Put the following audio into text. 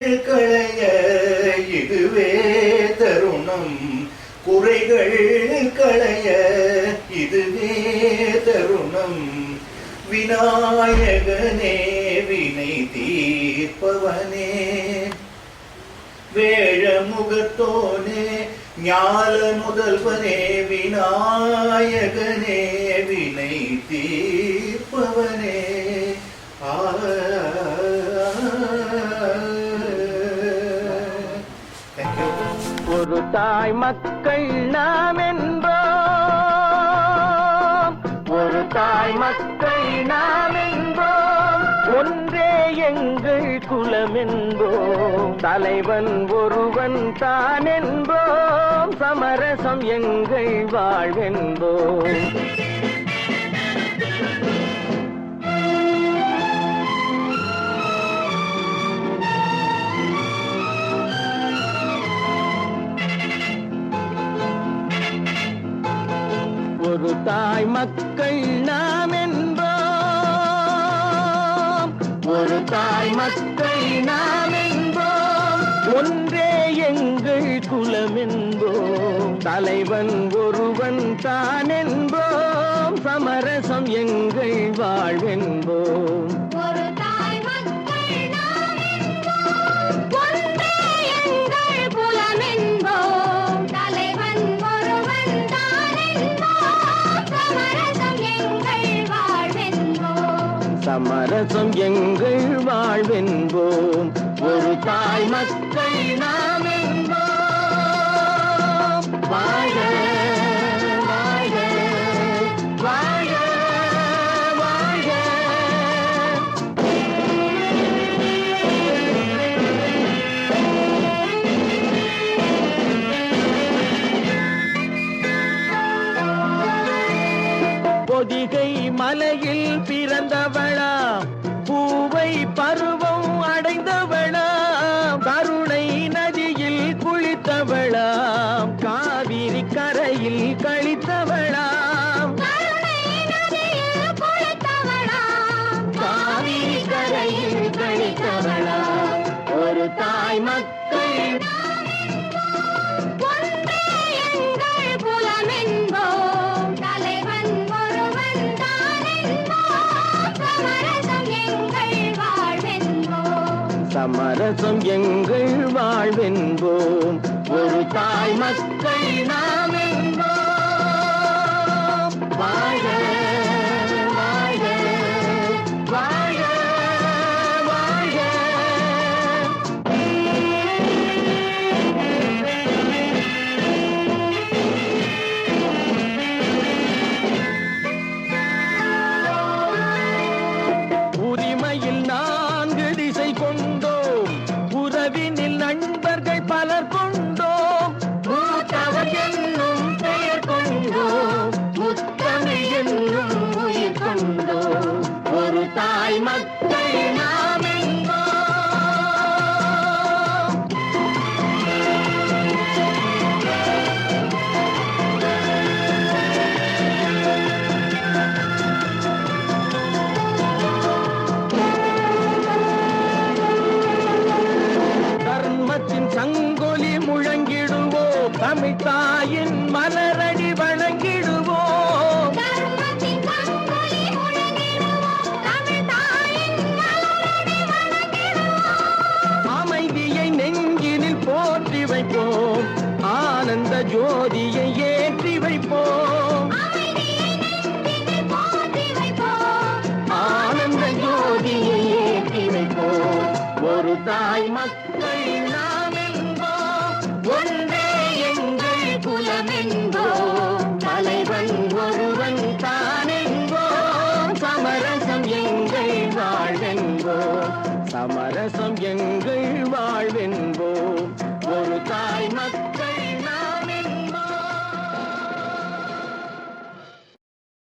களைய இதுவே தருணம், குறைகள் களைய இதுவே தருணம். விநாயகனே வினை தீர்ப்பவனே, வேழமுகத்தோனே ஞால முதல்வனே, விநாயகனே வினை தீர்ப்பவனே. ஒரு தாய் மக்கள் நாம் என்போம், ஒரு தாய் மக்கள் நாம் என்போம், ஒன்றே எங்கள் குலம் என்போம், தலைவன் ஒருவன் தான் என்போம், சமரசம் எங்கள் வாழ்வென்போம். ஒரு தாய் மக்கள் நாம் என்போம், ஒரு தாய் மக்கள் நாம் என்போம், ஒன்றே எங்கள் குலம் என்போம், தலைவன் ஒருவன் தான் என்போம், சமரசம் எங்கள் வாழ்வென்போம். சமரசம் எங்கள் வாழ்வென்போம், ஒரு தாய் மக்கள் நாம் என்போம். வாழ வாழ வாழ வாழ. பொதிகை மலையில் பிறந்தவளா, பூவை பருவம் அடைந்தவளா, கருணை நதியில் குளித்தவளா, காவிரி கரையில் கழித்தவளா, காவிரி கரையில் கழித்தவளா. ஒரு தாய் மக்கள் சமரசம் எங்கள் வாழ்வென்போம், ஒரு தாய் மக்கள் நாம் என்போம். வாழ வாழ வாழ வாழ. உரிமையில் 4 திசை கொண்டோம், உறவினில் நண்பர்கள் பலர் கொண்டோம், மூத்தவர் என்னும் பெயர் கொண்டோம், முத்தமிழ் என்னும் உயிர் கொண்டோம், ஒரு தாய் மக்கள் நாம் என்போம். சங்கொலி முழங்கிடுவோம், தமிழ் தாயின் மலரடி வணங்கிடுவோம், அமைதியை நெஞ்சினில் போற்றி வைப்போம், ஆனந்த ஜோதியை ஏற்றி வைப்போம், ஆனந்த ஜோதியை ஏற்றி வைப்போம், ஒரு தாய் மக்கள்